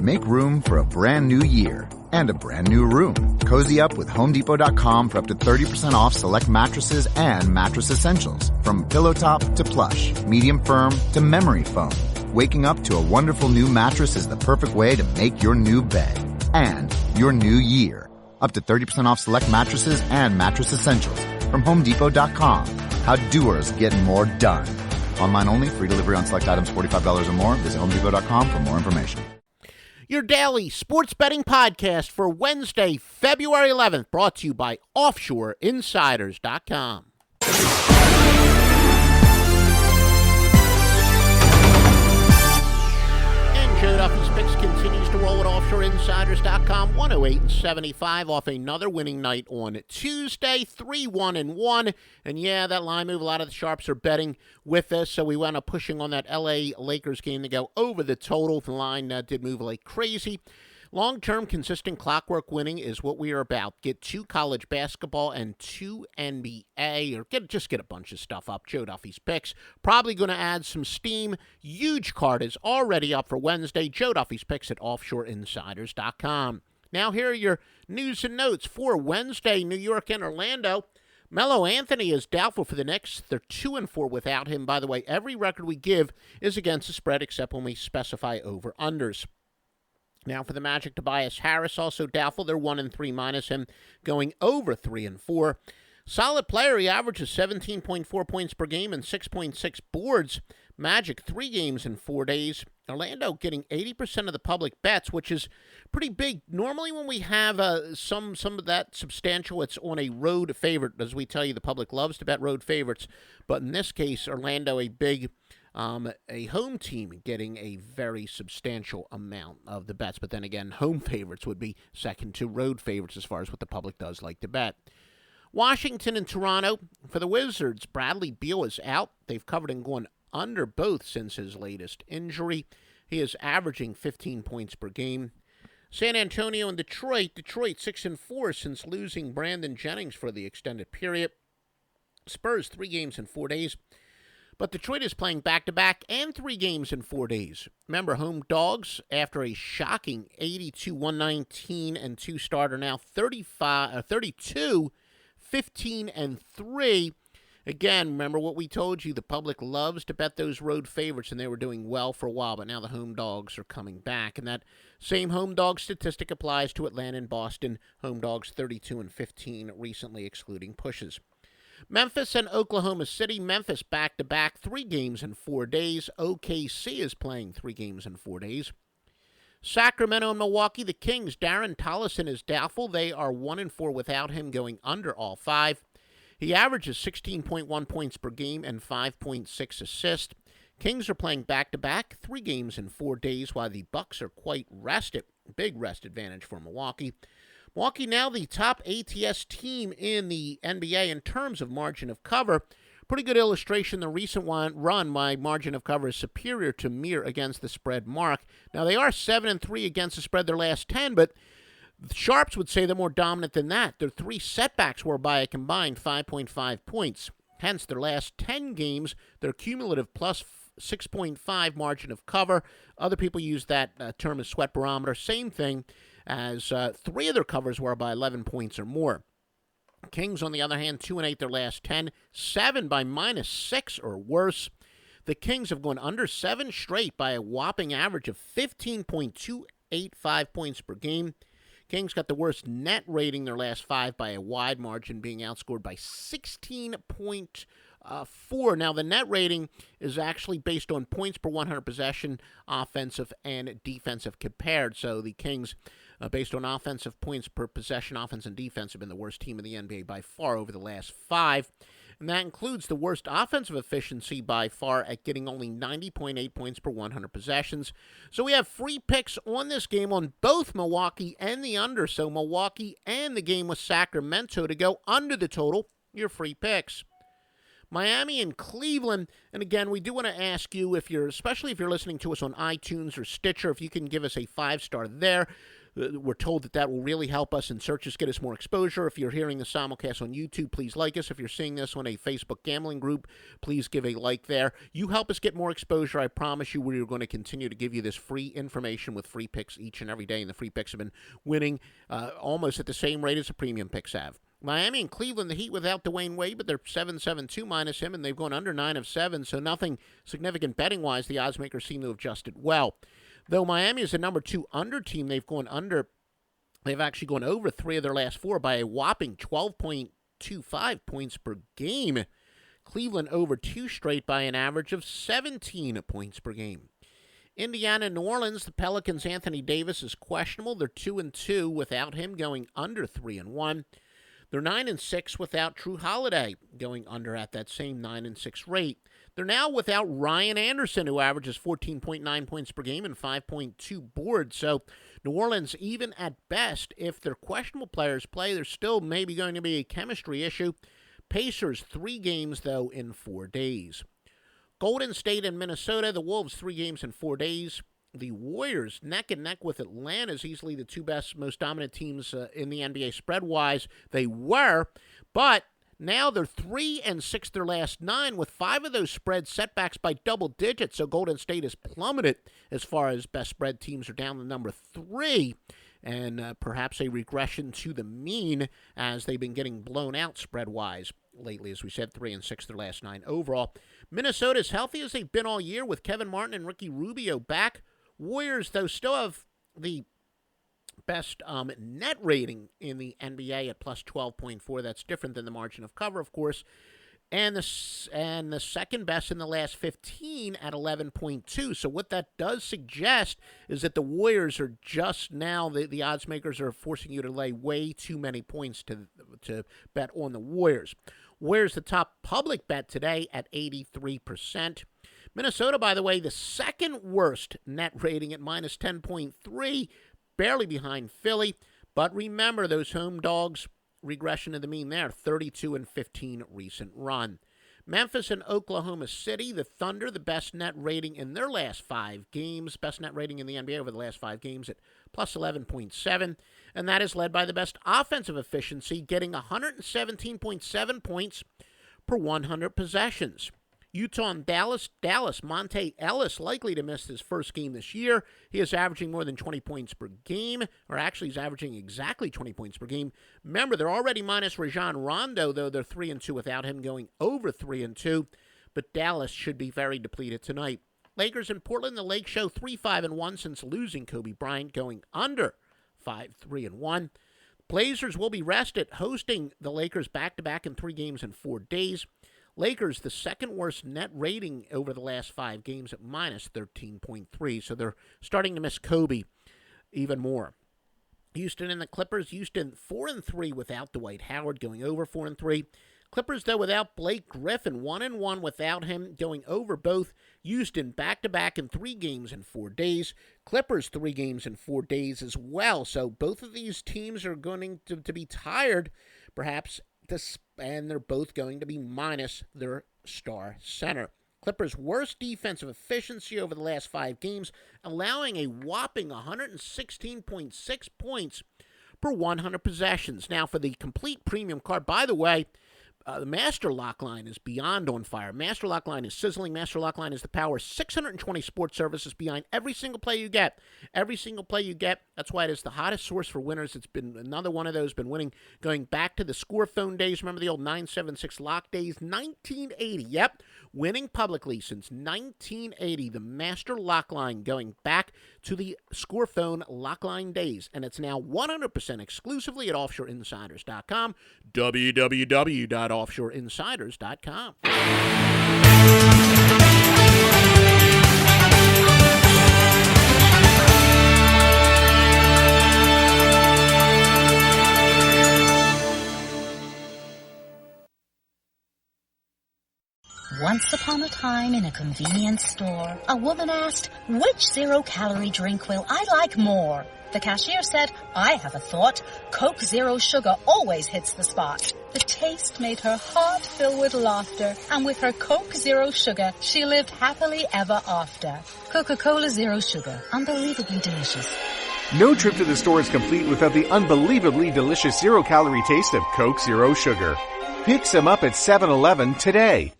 Make room for a brand new year and a brand new room. Cozy up with HomeDepot.com for up to 30% off select mattresses and mattress essentials. From pillow top to plush, medium firm to memory foam. Waking up to a wonderful new mattress is the perfect way to make your new bed and your new year. Up to 30% off select mattresses and mattress essentials from HomeDepot.com. How doers get more done. Online only. Free delivery on select items $45 or more. Visit HomeDepot.com for more information. Your daily sports betting podcast for Wednesday, February 11th, brought to you by OffshoreInsiders.com. And Joe Duffy's Picks continues to roll at OffshoreInsiders.com, 108-75 off another winning night on Tuesday, 3-1-1. And yeah, that line move, a lot of the sharps are betting with us, so we wound up pushing on that LA Lakers game to go over the total. The line did move like crazy. Long-term, consistent clockwork winning is what we are about. Get 2 college basketball and 2 NBA, or just get a bunch of stuff up. Joe Duffy's Picks. Probably going to add some steam. Huge card is already up for Wednesday. Joe Duffy's Picks at OffshoreInsiders.com. Now here are your news and notes for Wednesday, New York and Orlando. Melo Anthony is doubtful for the Knicks. They're 2-4 without him. By the way, every record we give is against the spread except when we specify over-unders. Now for the Magic, Tobias Harris, also doubtful. They're 1-3 minus him, going over 3-4. Solid player. He averages 17.4 points per game and 6.6 boards. Magic, 3 games in 4 days. Orlando getting 80% of the public bets, which is pretty big. Normally when we have some of that substantial, it's on a road favorite. As we tell you, the public loves to bet road favorites. But in this case, Orlando, a big a home team getting a very substantial amount of the bets. But then again, home favorites would be second to road favorites as far as what the public does like to bet. Washington and Toronto. For the Wizards, Bradley Beal is out. They've covered and gone under both since his latest injury. He is averaging 15 points per game. San Antonio and Detroit. Detroit 6-4 since losing Brandon Jennings for the extended period. Spurs 3 games in 4 days. But Detroit is playing back-to-back and 3 games in 4 days. Remember, home dogs, after a shocking 82-119-2 start, are now 32, 15-3. Again, remember what we told you, the public loves to bet those road favorites, and they were doing well for a while, but now the home dogs are coming back. And that same home dog statistic applies to Atlanta and Boston. Home dogs 32-15 recently, excluding pushes. Memphis and Oklahoma City. Memphis back-to-back, 3 games in 4 days. OKC is playing 3 games in 4 days. Sacramento and Milwaukee, the Kings. Darren Tollison is doubtful. They are 1-4 without him, going under all 5. He averages 16.1 points per game and 5.6 assists. Kings are playing back-to-back, 3 games in 4 days, while the Bucks are quite rested. Big rest advantage for Milwaukee. Milwaukee now the top ATS team in the NBA in terms of margin of cover. Pretty good illustration, the recent run, my margin of cover is superior to mere against the spread mark. Now, they are 7-3 against the spread their last 10, but the sharps would say they're more dominant than that. Their 3 setbacks were by a combined 5.5 points. Hence, their last 10 games, their cumulative plus 6.5 margin of cover. Other people use that term as sweat barometer. Same thing, as 3 of their covers were by 11 points or more. Kings, on the other hand, 2-8 their last 10, 7 by -6 or worse. The Kings have gone under 7 straight by a whopping average of 15.285 points per game. Kings got the worst net rating their last 5 by a wide margin, being outscored by 16.4. Now, the net rating is actually based on points per 100 possession, offensive and defensive compared. So the Kings, based on offensive points per possession, offense and defense, have been the worst team in the NBA by far over the last 5. And that includes the worst offensive efficiency by far at getting only 90.8 points per 100 possessions. So we have free picks on this game on both Milwaukee and the under. So Milwaukee and the game with Sacramento to go under the total, your free picks. Miami and Cleveland, and again, we do want to ask you, especially if you're listening to us on iTunes or Stitcher, if you can give us a 5-star there. We're told that will really help us in searches, get us more exposure. If you're hearing the simulcast on YouTube, please like us. If you're seeing this on a Facebook gambling group, please give a like there. You help us get more exposure. I promise you we're going to continue to give you this free information with free picks each and every day, and the free picks have been winning almost at the same rate as the premium picks have. Miami and Cleveland, the Heat without Dwayne Wade, but they're 7-7-2 minus him, and they've gone under 9 of 7, so nothing significant betting-wise. The odds makers seem to have adjusted well. Though Miami is the number 2 under team, they've actually gone over 3 of their last 4 by a whopping 12.25 points per game. Cleveland over 2 straight by an average of 17 points per game. Indiana, New Orleans, the Pelicans' Anthony Davis is questionable. They're 2-2 without him, going under 3-1. They're 9-6 without Drew Holiday, going under at that same 9-6 rate. They're now without Ryan Anderson, who averages 14.9 points per game and 5.2 boards. So New Orleans, even at best, if their questionable players play, there's still maybe going to be a chemistry issue. Pacers, 3 games, though, in 4 days. Golden State and Minnesota, the Wolves, 3 games in 4 days. The Warriors, neck and neck with Atlanta, is easily the 2 best, most dominant teams in the NBA spread-wise. They were, but now they're 3-6 their last 9, with 5 of those spread setbacks by double digits. So Golden State has plummeted as far as best spread teams are down to number 3, and perhaps a regression to the mean as they've been getting blown out spread-wise lately. As we said, 3-6 their last 9 overall. Minnesota is healthy as they've been all year with Kevin Martin and Ricky Rubio back. Warriors, though, still have the best net rating in the NBA at plus 12.4. That's different than the margin of cover, of course. And the second best in the last 15 at 11.2. So what that does suggest is that the Warriors are just now, the odds makers are forcing you to lay way too many points to bet on the Warriors. Warriors the top public bet today at 83%. Minnesota, by the way, the second worst net rating at minus 10.3, barely behind Philly. But remember, those home dogs, regression to the mean there, 32-15 recent run. Memphis and Oklahoma City, the Thunder, the best net rating in their last 5 games, best net rating in the NBA over the last 5 games at plus 11.7, and that is led by the best offensive efficiency, getting 117.7 points per 100 possessions. Utah and Dallas, Monte Ellis likely to miss his first game this year. He is averaging more than 20 points per game, or actually he's averaging exactly 20 points per game. Remember, they're already minus Rajon Rondo, though they're 3-2 without him, going over 3-2. But Dallas should be very depleted tonight. Lakers and Portland, the Lake Show 3-5-1 since losing Kobe Bryant, going under 5-3-1. Blazers will be rested, hosting the Lakers back-to-back in 3 games in 4 days. Lakers, the second worst net rating over the last 5 games at minus 13.3, so they're starting to miss Kobe even more. Houston and the Clippers, Houston 4-3 without Dwight Howard, going over 4-3. Clippers, though, without Blake Griffin, 1-1 without him, going over both. Houston back-to-back in 3 games in 4 days. Clippers 3 games in 4 days as well, so both of these teams are going to be tired, perhaps, and they're both going to be minus their star center. Clippers' worst defensive efficiency over the last 5 games, allowing a whopping 116.6 points per 100 possessions. Now, for the complete premium card, by the way, the Master Lock line is beyond on fire. Master Lock line is sizzling. Master Lock line is the power. 620 sports services behind every single play you get. Every single play you get. That's why it is the hottest source for winners. It's been another one of those, been winning going back to the score phone days. Remember the old 976 lock days? 1980. Yep. Winning publicly since 1980. The Master Lock line going back to the score phone lock line days. And it's now 100% exclusively at offshoreinsiders.com. www.offshoreinsiders.com. Once upon a time in a convenience store, a woman asked, "Which zero-calorie drink will I like more?" The cashier said, "I have a thought. Coke Zero Sugar always hits the spot." The taste made her heart fill with laughter, and with her Coke Zero Sugar, she lived happily ever after. Coca-Cola Zero Sugar, unbelievably delicious. No trip to the store is complete without the unbelievably delicious zero-calorie taste of Coke Zero Sugar. Pick some up at 7-Eleven today.